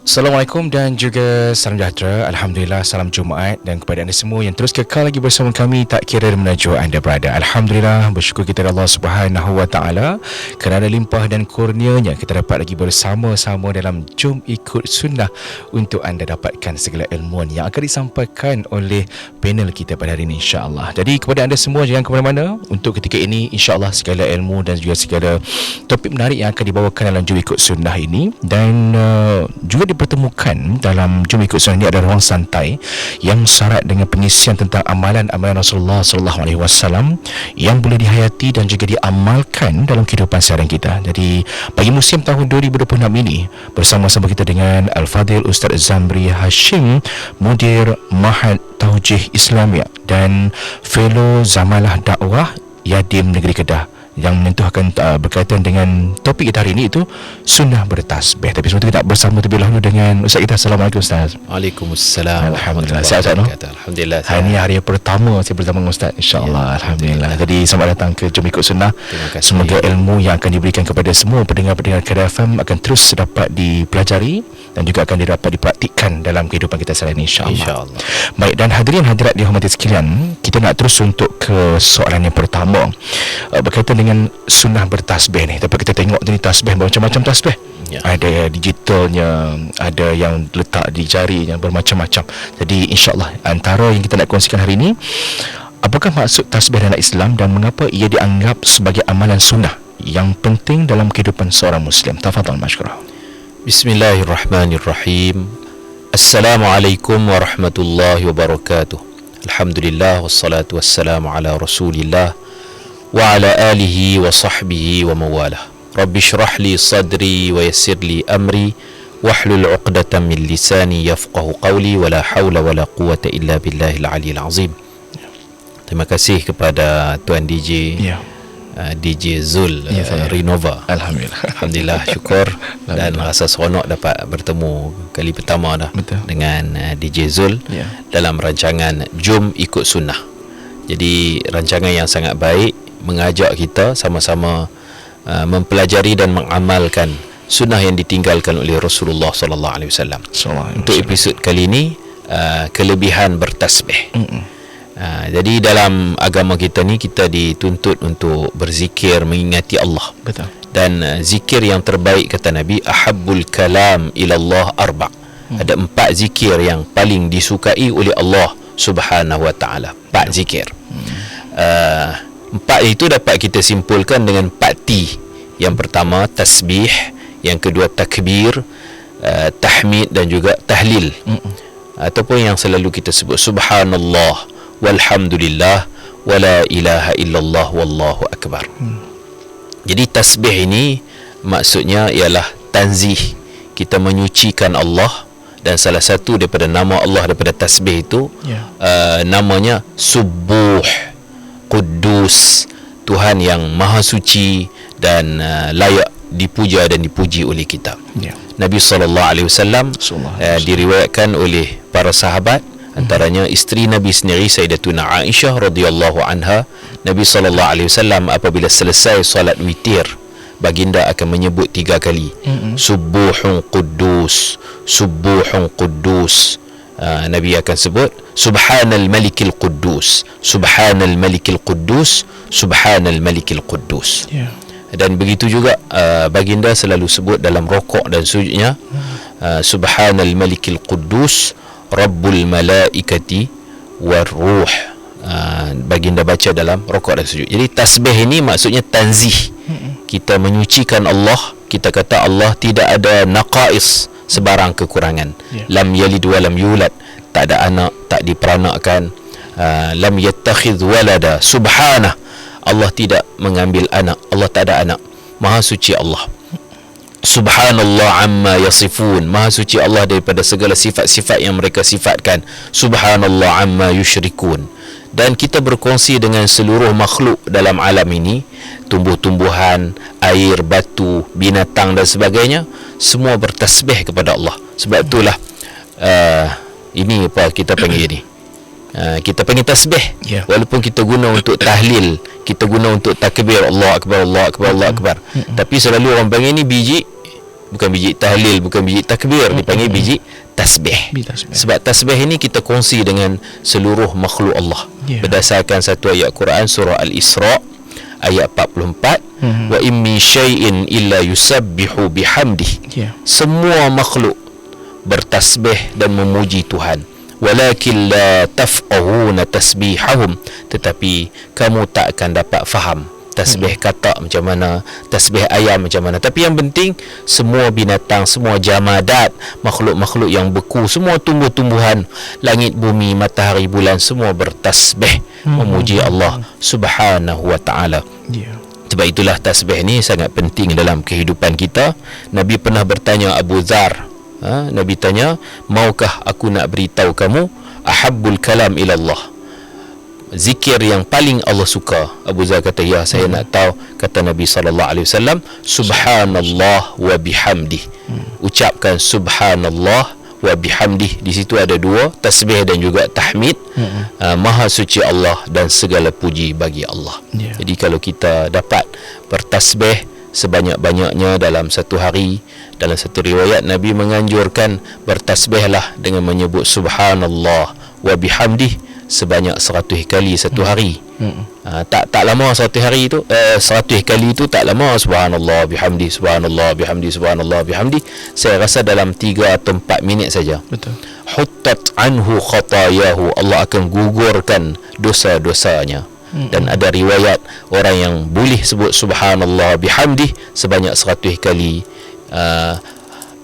Assalamualaikum dan juga salam sejahtera. Alhamdulillah, salam Jumaat dan kepada anda semua yang terus kekal lagi bersama kami tak kira di mana jua anda berada. Alhamdulillah, bersyukur kita kepada Allah Subhanahu Wa Taala kerana limpah dan kurnianya kita dapat lagi bersama-sama dalam Jom Ikut Sunnah untuk anda dapatkan segala ilmuan yang akan disampaikan oleh panel kita pada hari ini, insya-Allah. Jadi kepada anda semua jangan ke mana-mana untuk ketika ini, insya-Allah segala ilmu dan juga segala topik menarik yang akan dibawakan dalam Jom Ikut Sunnah ini dan juga dipertemukan dalam Jom Ikut Sunnah ini ada ruang santai yang syarat dengan pengisian tentang amalan-amalan Rasulullah SAW yang boleh dihayati dan juga diamalkan dalam kehidupan seharian kita. Jadi bagi musim tahun 2026 ini bersama-sama kita dengan Al-Fadhil Ustaz Zamri Hashim, Mudir Mahad Taujih Islamiyah dan Fellow Zamalah Dakwah Yadim Negeri Kedah yang menentukan berkaitan dengan topik kita hari ini itu sunnah bertasbih. Tapi sebelum itu kita bersama terlebih dahulu dengan Ustaz kita. Assalamualaikum Ustaz. Waalaikumsalam. Alhamdulillah. Sihat Ustaz? Alhamdulillah. Hari ini hari pertama saya bersama dengan Ustaz, insya-Allah. Ya, Alhamdulillah. Jadi selamat datang ke Jom Ikut Sunnah. Semoga ilmu yang akan diberikan kepada semua pendengar-pendengar Kedah FM akan terus dapat dipelajari dan juga akan dapat dipraktikkan dalam kehidupan kita sehari-hari, insya-Allah. Baik, dan hadirin hadirat dihormati sekalian, kita nak terus untuk ke soalan yang pertama berkaitan dengan sunnah bertasbih ni. Tapi kita tengok ni tasbih macam-macam tasbih. Ya. Ada digitalnya, ada yang letak di jari yang bermacam-macam. Jadi insya-Allah antara yang kita nak kongsikan hari ini, apakah maksud tasbih dalam Islam dan mengapa ia dianggap sebagai amalan sunnah yang penting dalam kehidupan seorang Muslim? Tafadhal masykurah. Bismillahirrahmanirrahim. Assalamualaikum warahmatullahi wabarakatuh. Alhamdulillah wassalatu wassalamu ala Rasulillah wa ala alihi wa sahbihi wa mawalah. Rabbi shrah li sadri wa yassir li amri wahlul 'uqdatam min lisani yafqahu qawli wa la hawla wa la quwwata illa billahil aliyyil azim. Terima kasih kepada Tuan DJ DJ Zul Renova. Alhamdulillah syukur dan rasa seronok dapat bertemu kali pertama dah. Betul. Dengan DJ Zul dalam rancangan Jom Ikut Sunnah. Jadi rancangan yang sangat baik, mengajak kita sama-sama mempelajari dan mengamalkan sunnah yang ditinggalkan oleh Rasulullah sallallahu alaihi wasallam. Untuk episod kali ini, kelebihan bertasbih. Jadi dalam agama kita ni, kita dituntut untuk berzikir, mengingati Allah. Betul. Dan zikir yang terbaik, kata Nabi, ahabbul kalam ilallah arba'. Ada 4 zikir yang paling disukai oleh Allah Subhanahu wa ta'ala. 4 zikir. 4 itu dapat kita simpulkan dengan 4 T. Yang pertama tasbih, yang kedua takbir, tahmid dan juga tahlil. Ataupun yang selalu kita sebut subhanallah walhamdulillah wala ilaha illallah wallahu akbar. Jadi tasbih ini maksudnya ialah tanzih, kita menyucikan Allah. Dan salah satu daripada nama Allah daripada tasbih itu namanya Subbuh, Quddus, Tuhan yang maha suci dan layak dipuja dan dipuji oleh kita. Nabi SAW diriwayatkan oleh para sahabat, antaranya isteri Nabi sendiri Sayyidatuna Aisyah radhiyallahu anha, Nabi SAW apabila selesai solat witir, baginda akan menyebut 3 kali Subbuhun Quddus, Subbuhun Quddus. Nabi akan sebut Subhanal Malikil Quddus, Subhanal Malikil Quddus, Subhanal Malikil Quddus. Dan begitu juga baginda selalu sebut dalam rokok dan sujudnya Subhanal Malikil Quddus Rabbul Malaikati Warruh. Baginda baca dalam rokok dan sujud. Jadi tasbih ini maksudnya tanzih. Kita menyucikan Allah. Kita kata Allah tidak ada naqais, sebarang kekurangan. Lam yalid wa lam yulad, tak ada anak, tak diperanakkan. Lam yattakhidh walada, subhanah, Allah tidak mengambil anak, Allah tak ada anak. Maha suci Allah. Subhanallah amma yasifun, maha suci Allah daripada segala sifat-sifat yang mereka sifatkan. Subhanallah amma yusyrikun. Dan kita berkongsi dengan seluruh makhluk dalam alam ini, tumbuh-tumbuhan, air, batu, binatang dan sebagainya, semua bertasbih kepada Allah. Sebab itulah ini apa kita panggil ni, kita panggil tasbih. Walaupun kita guna untuk tahlil, kita guna untuk takbir, Allah Akbar, Allah Akbar, Allah Akbar, tapi selalu orang panggil ni biji bukan biji tahlil, bukan biji takbir, dipanggil biji tasbih. Sebab tasbih ini kita kongsi dengan seluruh makhluk Allah. Berdasarkan satu ayat Quran surah Al-Isra ayat 44, wa in min syai'in illa yusabbihu bihamdih. Semua makhluk bertasbih dan memuji Tuhan, walakin la tafqahuna tasbihahum, tetapi kamu tak akan dapat faham tasbih katak macam mana, tasbih ayam macam mana. Tapi yang penting semua binatang, semua jamadat, makhluk-makhluk yang beku, semua tumbuh-tumbuhan, langit, bumi, matahari, bulan, semua bertasbih memuji Allah Subhanahu wa ta'ala. Sebab itulah tasbih ni sangat penting dalam kehidupan kita. Nabi pernah bertanya Abu Dzar, Nabi tanya, maukah aku nak beritahu kamu ahabbul kalam ila Allah, zikir yang paling Allah suka? Abu Dzar kata, ya, saya nak tahu. Kata Nabi SAW, subhanallah wa bihamdih. Ucapkan subhanallah wa bihamdih. Di situ ada dua, tasbih dan juga tahmid. Maha suci Allah dan segala puji bagi Allah. Jadi kalau kita dapat bertasbih sebanyak-banyaknya dalam satu hari, dalam satu riwayat Nabi menganjurkan bertasbihlah dengan menyebut subhanallah wa bihamdih sebanyak 100 kali satu hari. Tak lama 100 hari tu, 100 kali tu tak lama. Subhanallah bihamdi, subhanallah bihamdi, subhanallah bihamdi. Saya rasa dalam 3 atau 4 minit saja. Betul. Huttat anhu khatayahu, Allah akan gugurkan dosa-dosanya. Dan ada riwayat orang yang boleh sebut subhanallah bihamdi sebanyak 100 kali,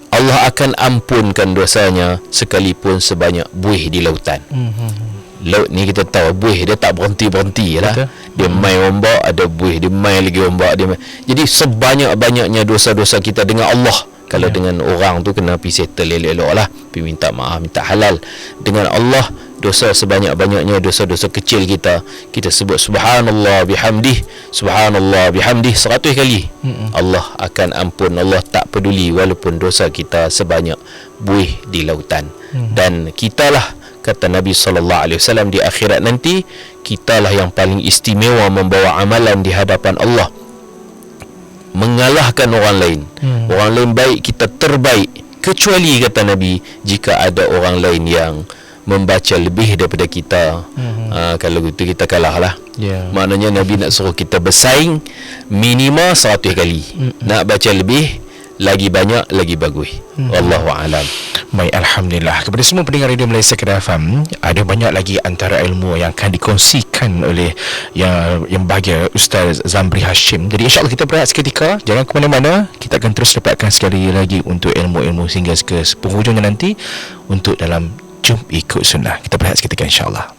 Allah akan ampunkan dosanya sekalipun sebanyak buih di lautan. Laut ni kita tahu buih dia tak berhenti-berhenti lah. Dia main ombak, ada buih, dia main lagi ombak, dia main. Jadi sebanyak-banyaknya dosa-dosa kita dengan Allah. Kalau dengan orang tu kena pergi settle elok-elok lah, pergi minta maaf, minta halal. Dengan Allah, dosa sebanyak-banyaknya dosa-dosa kecil kita sebut subhanallah bihamdih, subhanallah bihamdih 100 kali, Allah akan ampun. Allah tak peduli walaupun dosa kita sebanyak buih di lautan. Dan kitalah, kata Nabi SAW, di akhirat nanti kitalah yang paling istimewa membawa amalan di hadapan Allah, mengalahkan orang lain. Orang lain baik, kita terbaik, kecuali kata Nabi jika ada orang lain yang membaca lebih daripada kita. Kalau gitu kita kalah lah. Maknanya Nabi nak suruh kita bersaing minimal 100 kali. Nak baca lebih, lagi banyak, lagi bagus. Wallahu a'lam. Baik, alhamdulillah. Kepada semua pendengar Radio Malaysia Kedah FM, ada banyak lagi antara ilmu yang akan dikongsikan oleh yang bahagia Ustaz Zamri Hashim. Jadi insya-Allah kita berehat seketika, jangan ke mana-mana. Kita akan terus dapatkan sekali lagi untuk ilmu-ilmu sehingga ke penghujungnya nanti untuk dalam Jom Ikut Sunnah. Kita berehat seketika insya-Allah.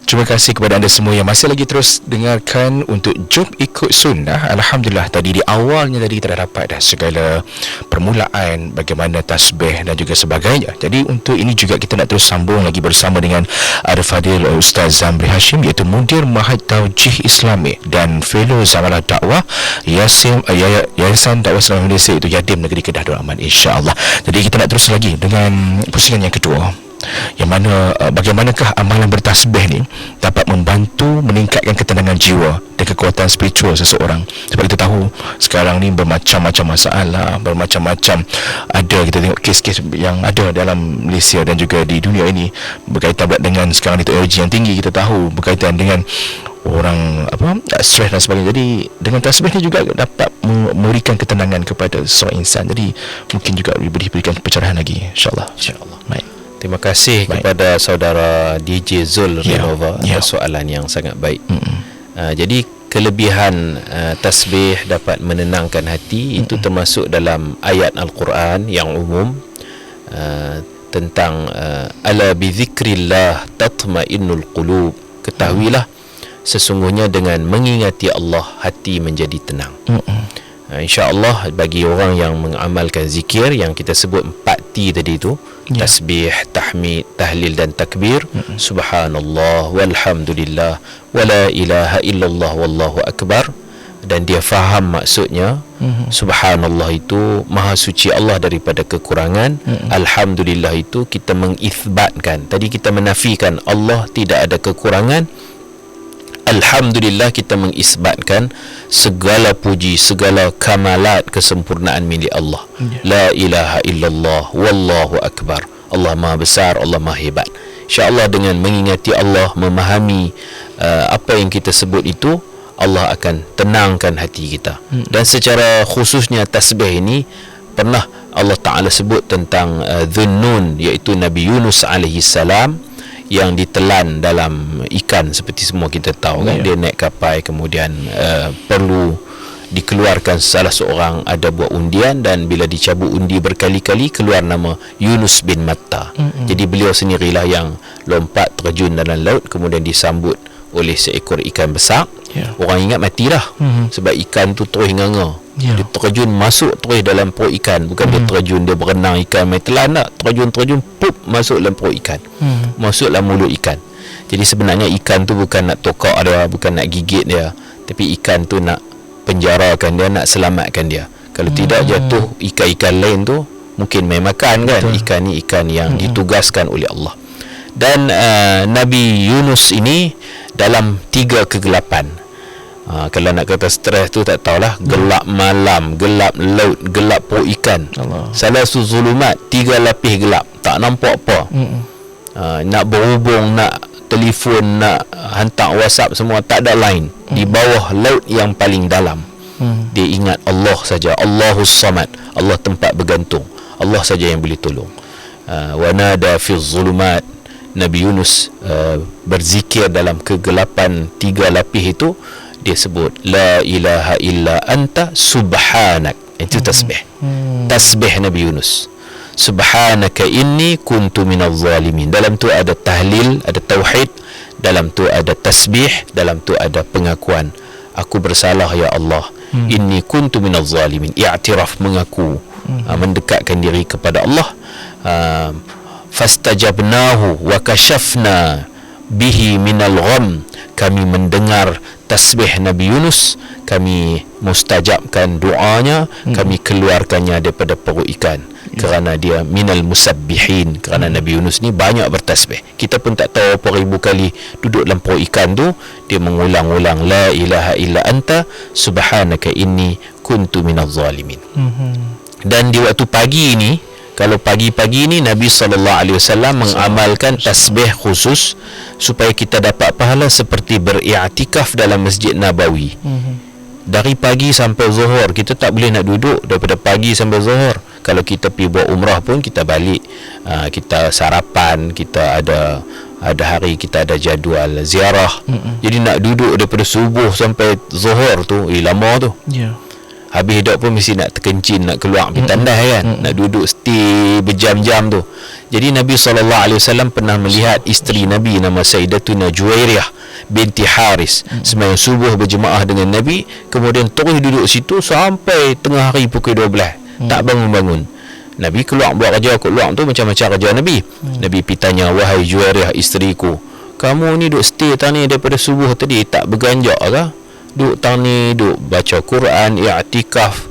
Terima kasih kepada anda semua yang masih lagi terus dengarkan untuk Jom Ikut Sunnah. Alhamdulillah, tadi di awalnya tadi kita dah dapat dah segala permulaan bagaimana tasbih dan juga sebagainya. Jadi untuk ini juga kita nak terus sambung lagi bersama dengan Al-Fadil Ustaz Zamri Hashim, iaitu Mudir Mahad Taujih Islami dan Fellow Zamalah Dakwah Yayasan Dakwah Islam Malaysia, itu Yadim Negeri Kedah Darul Aman, insya-Allah. Jadi kita nak terus lagi dengan pusingan yang kedua, yang mana bagaimanakah amalan bertasbih ni dapat membantu meningkatkan ketenangan jiwa dan kekuatan spiritual seseorang. Sebab kita tahu sekarang ni bermacam-macam masalah, bermacam-macam, ada kita tengok kes-kes yang ada dalam Malaysia dan juga di dunia ini berkaitan dengan sekarang ni teknologi yang tinggi, kita tahu berkaitan dengan orang stres dan sebagainya. Jadi dengan tasbih ni juga dapat memberikan ketenangan kepada seorang insan. Jadi mungkin juga diberikan pencerahan lagi, insya-Allah. Baik. Terima kasih kepada saudara DJ Zul Renova atas soalan yang sangat baik. Jadi kelebihan tasbih dapat menenangkan hati itu termasuk dalam ayat Al-Quran yang umum tentang ala bi dzikrillah tatma'innul qulub. Ketahuilah sesungguhnya dengan mengingati Allah hati menjadi tenang. InsyaAllah bagi orang yang mengamalkan zikir yang kita sebut 4T tadi tu, tasbih, tahmid, tahlil dan takbir, subhanallah walhamdulillah wala ilaha illallah wallahu akbar, dan dia faham maksudnya. Subhanallah itu maha suci Allah daripada kekurangan. Alhamdulillah itu kita mengithbatkan, tadi kita menafikan Allah tidak ada kekurangan. Alhamdulillah kita mengisbatkan segala puji, segala kamalat, kesempurnaan milik Allah. La ilaha illallah wallahu akbar. Allah maha besar, Allah maha hebat. InsyaAllah dengan mengingati Allah, memahami apa yang kita sebut itu, Allah akan tenangkan hati kita. Dan secara khususnya tasbih ini pernah Allah Ta'ala sebut tentang Dhunnun, iaitu Nabi Yunus alaihi salam, yang ditelan dalam ikan. Seperti semua kita tahu kan, dia naik kapal, kemudian perlu dikeluarkan salah seorang, ada buat undian, dan bila dicabut undi berkali-kali keluar nama Yunus bin Matta. Jadi beliau sendirilah yang lompat terjun dalam laut, kemudian disambut oleh seekor ikan besar. Orang ingat matilah, sebab ikan tu terus nganga. Dia terjun masuk terus dalam perut ikan. Bukan dia terjun, dia berenang ikan main telan tak. Terjun pup, masuk dalam perut ikan, masuk dalam mulut ikan. Jadi sebenarnya ikan tu bukan nak tokak dia, bukan nak gigit dia, tapi ikan tu nak penjarakan dia, nak selamatkan dia. Kalau tidak jatuh ikan-ikan lain tu mungkin main makan kan. Betul. Ikan ni ikan yang ditugaskan oleh Allah. Dan Nabi Yunus ini dalam 3 kegelapan. Kalau nak kata stres tu tak tahulah, gelap malam, gelap laut, gelap perut ikan. Salah zulumat, 3 lapis gelap, tak nampak apa. Nak berhubung, nak telefon, nak hantar WhatsApp, semua tak ada line. Di bawah laut yang paling dalam, dia ingat Allah saja. Allahus Samad, Allah tempat bergantung, Allah saja yang boleh tolong. Wa nada fi zulumat, Nabi Yunus berzikir dalam kegelapan 3 lapis itu. Dia sebut la ilaha illa anta subhanak. Itu tasbih. Tasbih Nabi Yunus. Subhanaka inni kuntu minaz zalimin. Dalam tu ada tahlil, ada tauhid, dalam tu ada tasbih, dalam tu ada pengakuan, aku bersalah ya Allah. Inni kuntu minaz zalimin. I'tiraf, mengaku, mendekatkan diri kepada Allah. Fastajabnahu wa kashafna bihi minal gham. Kami mendengar tasbih Nabi Yunus, kami mustajabkan doanya, kami keluarkannya daripada perut ikan. Kerana dia minal musabbihin, kerana Nabi Yunus ni banyak bertasbih. Kita pun tak tahu berapa ribu kali duduk dalam perut ikan tu, dia mengulang-ulang la ilaha illa anta subhanaka inni kuntu minaz zalimin. Dan di waktu pagi ini, kalau pagi-pagi ni Nabi SAW mengamalkan tasbih khusus supaya kita dapat pahala seperti beriktikaf dalam Masjid Nabawi. Dari pagi sampai zuhur, kita tak boleh nak duduk daripada pagi sampai zuhur. Kalau kita pergi buat umrah pun kita balik, kita sarapan, kita ada hari kita ada jadual ziarah. Jadi nak duduk daripada subuh sampai zuhur tu lama tu. Habis hidup pun mesti nak terkencin, nak keluar pergi tandas kan. Nak duduk stay berjam-jam tu. Jadi Nabi SAW pernah melihat isteri Nabi nama Sayyidatuna Juwairiyah binti Haris sembahyang subuh berjemaah dengan Nabi, kemudian terus duduk situ sampai tengah hari pukul 12, tak bangun-bangun. Nabi keluar buat kerja, keluar tu macam-macam kerja Nabi. Nabi pergi tanya, wahai Juwairiyah isteriku, kamu ni duduk stay tani daripada subuh tadi, tak berganjak ke? Duk tani, duk baca Quran, i'tikaf,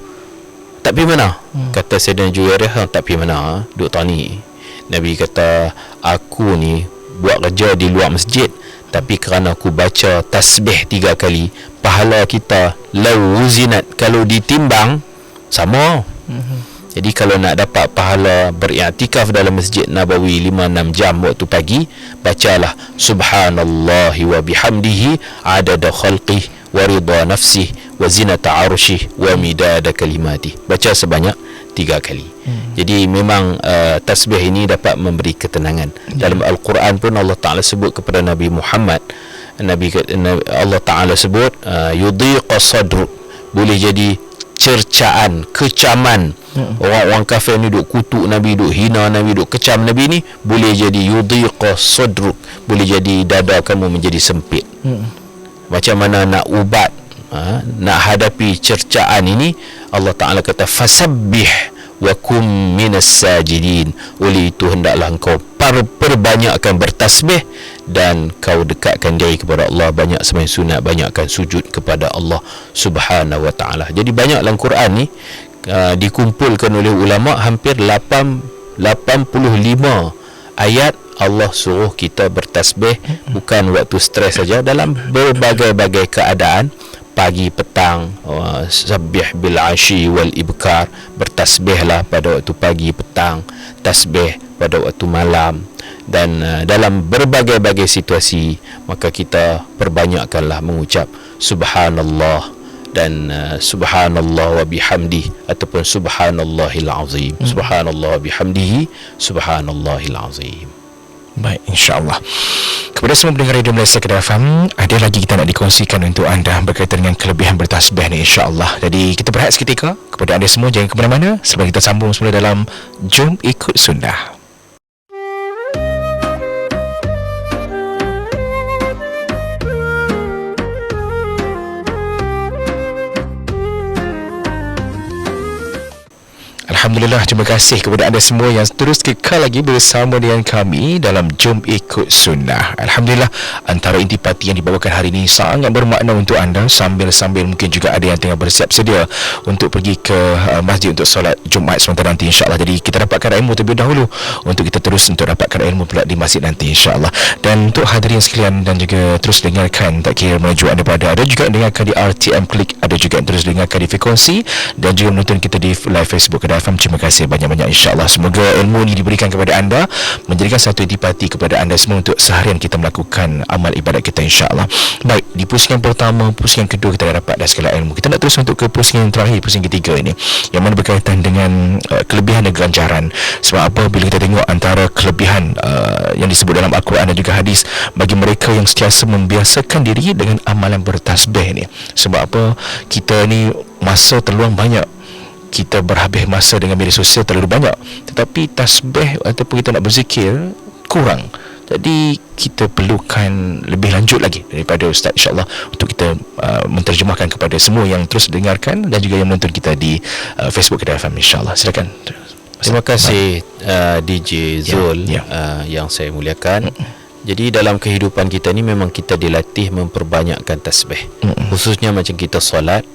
tak pergi mana? Kata Sayyidina Juwairiyah, tak pergi mana? Duk tani. Nabi kata, aku ni buat kerja di luar masjid, tapi kerana aku baca tasbih 3 kali, pahala kita lau wuzinat, kalau ditimbang sama. Jadi kalau nak dapat pahala beriktikaf dalam Masjid Nabawi 5-6 jam waktu pagi, bacalah subhanallahi wa bihamdihi adada khalqih wa ridha nafsih wa zinata arshih wa midada kalimati. Baca sebanyak 3 kali. Jadi memang tasbih ini dapat memberi ketenangan. Dalam Al-Quran pun Allah Ta'ala sebut kepada Nabi Muhammad, Allah Ta'ala sebut yudhiqa sadruk, boleh jadi cercaan, kecaman. Orang-orang kafir ni duk kutuk Nabi, duk hina Nabi, duk kecam Nabi ni, boleh jadi yudhiqa sadruk, boleh jadi dada kamu menjadi sempit. Macam mana nak ubat, nak hadapi cercaan ini? Allah Ta'ala kata fasabbih wa kum minas sajidin, oleh itu hendaklah engkau perbanyakkan bertasbih, dan kau dekatkan diri kepada Allah, banyak sembahyang sunat, banyakkan sujud kepada Allah Subhanahu wa taala. Jadi banyak dalam Quran ni dikumpulkan oleh ulama, hampir 85 ayat Allah suruh kita bertasbih, bukan waktu stres saja, dalam berbagai-bagai keadaan, pagi, petang, sabbih bil ashi wal ibkar, bertasbihlah pada waktu pagi, petang, tasbih pada waktu malam, dan dalam berbagai-bagai situasi maka kita perbanyakkanlah mengucap subhanallah dan subhanallah wa bihamdi, ataupun subhanallahil azim, subhanallah wa bihamdihi, subhanallahil azim. Baik, insya-Allah. Kepada semua pendengar Radio Malaysia Kedah FM, ada lagi kita nak dikongsikan untuk anda berkaitan dengan kelebihan bertasbih ni, insya-Allah. Jadi kita berehat seketika. Kepada anda semua, jangan ke mana-mana sebelum kita sambung semula dalam Jom Ikut Sunnah. Alhamdulillah, terima kasih kepada anda semua yang terus kekal lagi bersama dengan kami dalam Jom Ikut Sunnah. Alhamdulillah, antara intipati yang dibawakan hari ini sangat bermakna untuk anda, sambil-sambil mungkin juga ada yang tengah bersiap sedia untuk pergi ke masjid untuk solat Jumaat sebentar nanti, insya-Allah. Jadi kita dapatkan ilmu terlebih dahulu untuk kita terus untuk dapatkan ilmu pula di masjid nanti, insya-Allah. Dan untuk hadirin sekalian dan juga terus dengarkan tak kira menuju anda berada, ada juga dengarkan di RTM Klik, ada juga yang terus dengarkan di frekuensi dan juga menonton kita di live Facebook Kedah FM. Terima kasih banyak-banyak, insya-Allah. Semoga ilmu ini diberikan kepada anda, menjadikan satu intipati kepada anda semua untuk seharian kita melakukan amal ibadat kita, insya-Allah. Baik, di pusingan pertama, pusingan kedua kita dah dapat dah segala ilmu. Kita nak terus untuk ke pusingan terakhir, pusingan ketiga ini, yang mana berkaitan dengan kelebihan dan ganjaran. Sebab apa? Bila kita tengok antara kelebihan yang disebut dalam Al-Quran dan juga hadis bagi mereka yang sentiasa membiasakan diri dengan amalan bertasbih ni. Sebab apa? Kita ni masa terluang banyak, kita berhabis masa dengan media sosial terlalu banyak, tetapi tasbih ataupun kita nak berzikir kurang. Jadi kita perlukan lebih lanjut lagi daripada Ustaz, insya-Allah, untuk kita menterjemahkan kepada semua yang terus dengarkan dan juga yang menonton kita di Facebook Kedah FM, insya-Allah. Silakan. Terima kasih DJ Zul, yang saya muliakan. Jadi dalam kehidupan kita ni memang kita dilatih memperbanyakkan tasbih. Khususnya macam kita solat,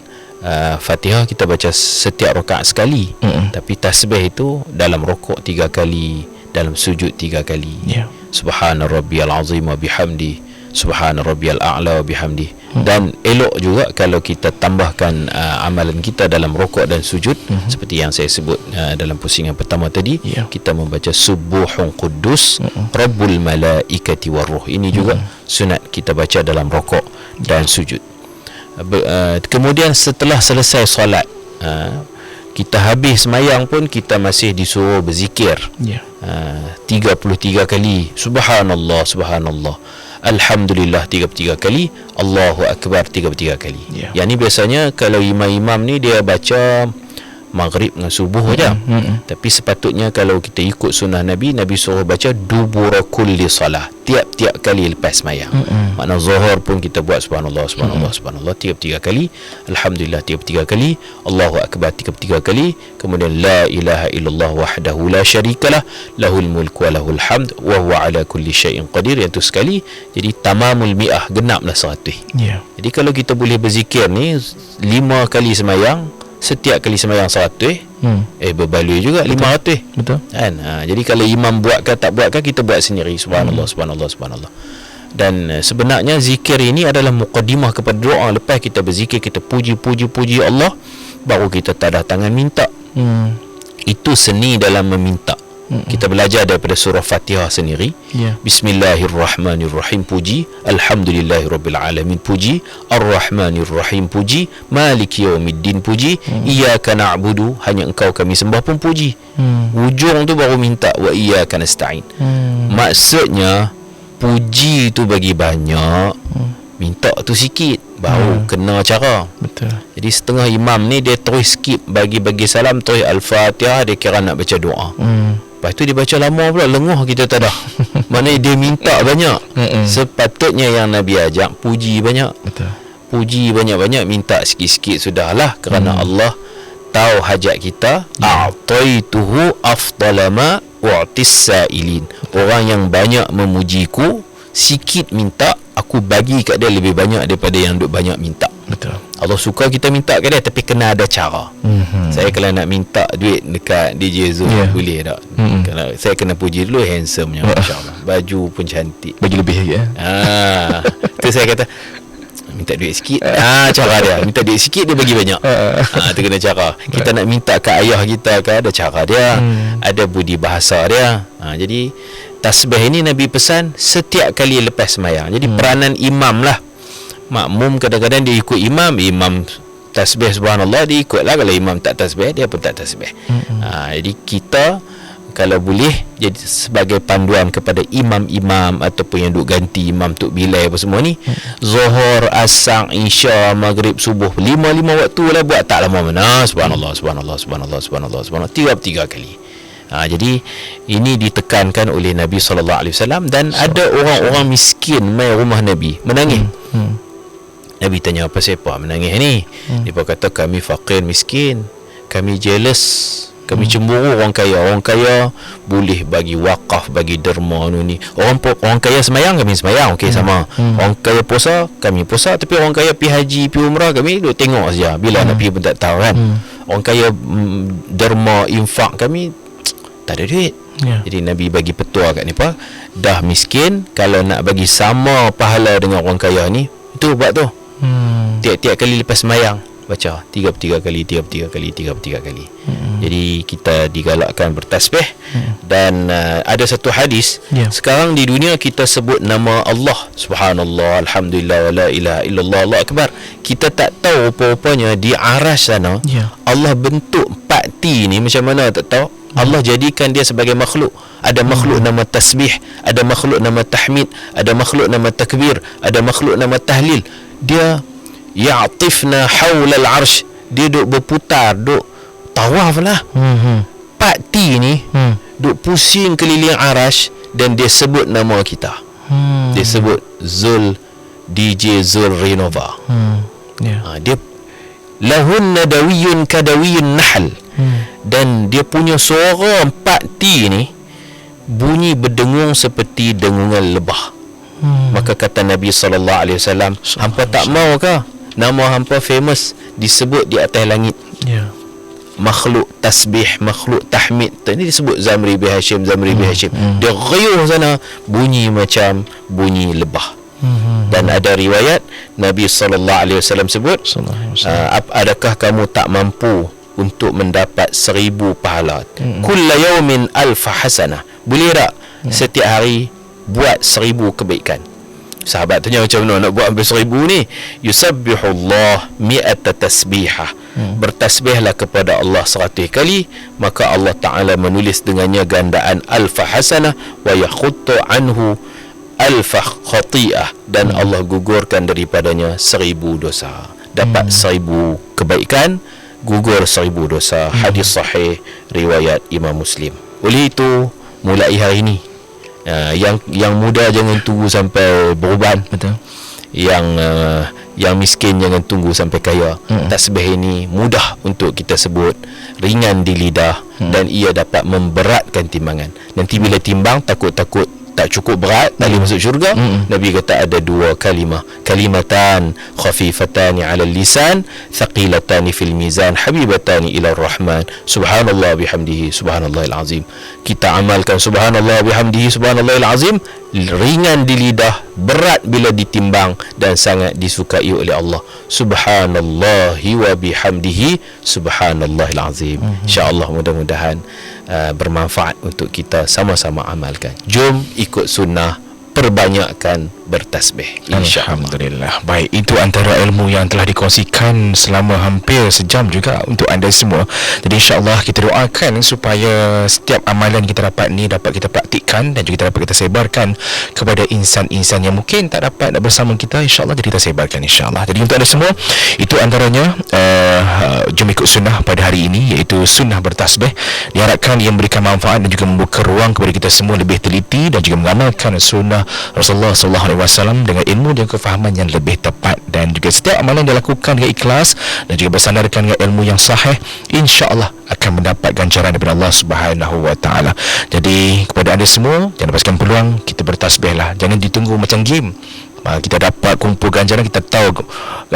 Fatihah kita baca setiap rakaat sekali, tapi tasbih itu dalam rokok 3 kali, dalam sujud 3 kali. Subhana rabbiyal azim wa bihamdi, subhana rabbiyal a'la wa bihamdi. Dan elok juga kalau kita tambahkan amalan kita dalam rokok dan sujud, seperti yang saya sebut dalam pusingan pertama tadi, kita membaca subuhun quddus rabbul malaikati waruh. Ini juga sunat kita baca dalam rokok dan sujud. Kemudian setelah selesai solat, kita habis semayang pun kita masih disuruh berzikir 33 kali, subhanallah, subhanallah, alhamdulillah 33 kali, Allahu akbar 33 kali. Yang ni biasanya kalau imam-imam ni dia baca maghrib dengan subuh saja. Tapi sepatutnya kalau kita ikut sunnah Nabi, Nabi suruh baca dubura kulli salah, tiap-tiap kali lepas sembahyang. Makna zuhur pun kita buat subhanallah, subhanallah, subhanallah 33 kali, alhamdulillah 33 kali, Allahu akbar 33 kali, kemudian la ilaha illallah wahdahu la syarikalah, lahul mulku wa lahul hamd wa huwa ala kulli syai'in qadir, iaitu sekali. Jadi tamamul mi'ah, genaplah 100. Jadi kalau kita boleh berzikir ni 5 kali sembahyang, setiap kali sembahyang 100, berbaloi juga 500. Betul kan? Jadi kalau imam buatkan tak buatkan, kita buat sendiri, subhanallah, subhanallah, subhanallah. Dan sebenarnya zikir ini adalah muqaddimah kepada doa. Lepas kita berzikir, kita puji Allah, baru kita tadah tangan minta. Itu seni dalam meminta. Kita belajar daripada surah Fatihah sendiri. Bismillahirrahmanirrahim, puji. Alhamdulillahirabbil alamin, puji. Arrahmanirrahim, puji. Maliki yaumiddin, puji. Iyyaka na'budu, hanya engkau kami sembah, pun puji. Hujung tu baru minta, wa iyyaka nasta'in. Maksudnya puji tu bagi banyak, minta tu sikit, baru kena cara. Betul. Jadi setengah imam ni dia terus skip, bagi salam terus Al-Fatihah, dia kira nak baca doa. Lepas tu dia baca lama pula, lenguh kita tak dah. Maknanya dia minta banyak. Sepatutnya yang Nabi ajak puji banyak. Betul. Puji banyak-banyak, minta sikit-sikit sudahlah, kerana Allah tahu hajat kita, a'taituhu afdala ma u'tis sa'ilin. Orang yang banyak memujiku, sikit minta, aku bagi kat dia lebih banyak daripada yang duk banyak minta. Betul. Allah suka kita minta kat dia, tapi kena ada cara. Saya kalau nak minta duit dekat DJ Zul, boleh tak? Kalau saya kena puji dulu, handsome-nya, masya-Allah. Baju pun cantik. Bagi lebih lagi Tu saya kata minta duit sikit. Cara dia. Minta duit sikit, dia bagi banyak. Tu kena cara. Kita nak minta kat ayah kita kan, ada cara dia. Ada budi bahasa dia. Jadi tasbih ini Nabi pesan setiap kali lepas sembahyang. Jadi peranan imam lah. Makmum kadang-kadang dia ikut imam tasbih subhanallah, dia ikut lah. Kalau imam tak tasbih, dia pun tak tasbih. Jadi kita kalau boleh jadi sebagai panduan kepada imam-imam ataupun yang duk ganti imam tuk bilai apa semua ni, Zuhur, Asar, Isya, Maghrib, Subuh, 5 waktu lah buat, tak lama mana. Subhanallah, subhanallah, subhanallah, subhanallah, subhanallah, 3 kali. Jadi ini ditekankan oleh Nabi SAW. Dan ada orang-orang miskin mai rumah Nabi menangis. Nabi tanya, apa siapa menangis ni? Dia kata, kami fakir miskin, kami jealous, kami cemburu orang kaya. Orang kaya boleh bagi wakaf, bagi derma ni. Orang kaya semayang, kami semayang, okey, sama. Orang kaya puasa, kami puasa. Tapi orang kaya pergi haji, pergi umrah, kami duk tengok saja. Bila nak pergi pun tak tahu kan. Orang kaya derma, infak, kami tak ada duit. Jadi Nabi bagi petua kat ni, dah miskin, kalau nak bagi sama pahala dengan orang kaya ni, itu buat tu. Tiap-tiap kali lepas semayang baca 33 kali. Jadi kita digalakkan bertasbih. Dan ada satu hadis, sekarang di dunia kita sebut nama Allah, subhanallah, alhamdulillah, wa la ilaha illallah, Allah akbar. Kita tak tahu rupa-rupanya di arasy sana Allah bentuk 4 T ni macam mana tak tahu. Allah jadikan dia sebagai makhluk. Ada makhluk nama tasbih, ada makhluk nama tahmid, ada makhluk nama takbir, ada makhluk nama tahlil. Dia ya'tifna hawla al-arsh, dia duk berputar, duk tawaf lah. Pak T ni duk pusing keliling arash, dan dia sebut nama kita. Dia sebut Zul, DJ Zul Renova. Dia lahun nadawiyun kadawiyun nahl. Dan dia punya suara 4 T ni bunyi berdengung seperti dengungan lebah. Maka kata Nabi SAW, hampa tak mau ke nama hampa famous disebut di atas langit? Makhluk tasbih, makhluk tahmid, ini disebut Zamri bin Hashim, Zamri bin Hashim. Dia riuh sana, bunyi macam bunyi lebah. Dan ada riwayat Nabi SAW sebut, adakah kamu tak mampu untuk mendapat 1000 pahala? Kulla yawmin alfa hasanah. Boleh tak setiap hari buat 1000 kebaikan? Sahabat tanya, macam mana nak buat sampai 1000 ni? Yusabbihullah mi'ata tasbihah. Bertasbihlah kepada Allah 100 kali, maka Allah Ta'ala menulis dengannya gandaan alfa hasanah, wa yakhuttu anhu alfa khati'ah, dan Allah gugurkan daripadanya 1000 dosa. Dapat 1000 kebaikan, gugur 1000 dosa. Hadis sahih riwayat Imam Muslim. Oleh itu, mulai hari ini, yang muda jangan tunggu sampai beruban. Betul. Yang miskin jangan tunggu sampai kaya. Tasbih ini mudah untuk kita sebut, ringan di lidah, dan ia dapat memberatkan timbangan. Nanti bila timbang takut-takut tak cukup berat, tak boleh masuk syurga. Nabi kata ada 2 kalimah, kalimatan khafifatani 'ala lisan, thaqilatani fil mizan, habibatani ila rahman, subhanallah bihamdihi, subhanallahil azim. Kita amalkan subhanallah bihamdihi, subhanallahil azim, ringan di lidah, berat bila ditimbang, dan sangat disukai oleh Allah. Subhanallahi wa bihamdihi, subhanallahil azim. InsyaAllah mudah-mudahan bermanfaat untuk kita sama-sama amalkan. Jom ikut sunnah, perbanyakkan bertasbih, insya-Allah. Alhamdulillah. Baik, itu antara ilmu yang telah dikongsikan selama hampir sejam juga untuk anda semua. Jadi insya-Allah kita doakan supaya setiap amalan kita dapat ni dapat kita praktikkan, dan juga dapat kita sebarkan kepada insan-insan yang mungkin tak dapat bersama kita. InsyaAllah jadi kita sebarkan, insya-Allah. Jadi untuk anda semua, itu antaranya jom ikut sunnah pada hari ini, iaitu sunnah bertasbih. Diharapkan ia memberikan manfaat dan juga membuka ruang kepada kita semua lebih teliti dan juga mengamalkan sunnah Rasulullah SAW dengan ilmu dan kefahaman yang lebih tepat, dan juga setiap amalan yang dilakukan dengan ikhlas dan juga bersandarkan dengan ilmu yang sahih, insya-Allah akan mendapat ganjaran daripada Allah Subhanahu wa taala. Jadi kepada anda semua, jangan lepaskan peluang, kita bertasbihlah. Jangan ditunggu macam game. Kita dapat kumpul ganjaran, kita tahu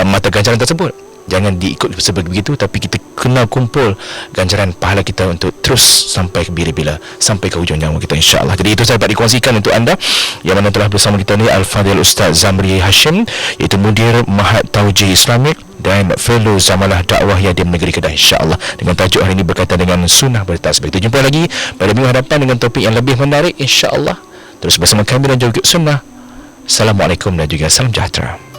mata ganjaran tersebut. Jangan diikut sebegitu, tapi kita kena kumpul ganjaran pahala kita untuk terus sampai ke bila-bila, sampai ke hujung nyawa kita, insya-Allah. Jadi itu saya dapat dikongsikan untuk anda yang mana telah bersama kita ni Al-Fadhil Ustaz Zamri Hashim, iaitu Mudir Mahat Tauji Islamik dan Fellow Zamalah Dakwah Yadim Negeri Kedah, insya-Allah, dengan tajuk hari ini berkaitan dengan sunnah bertasbih. Kita jumpa lagi pada minggu hadapan dengan topik yang lebih menarik, insya-Allah. Terus bersama kami dan juga sunnah. Assalamualaikum dan juga salam sejahtera.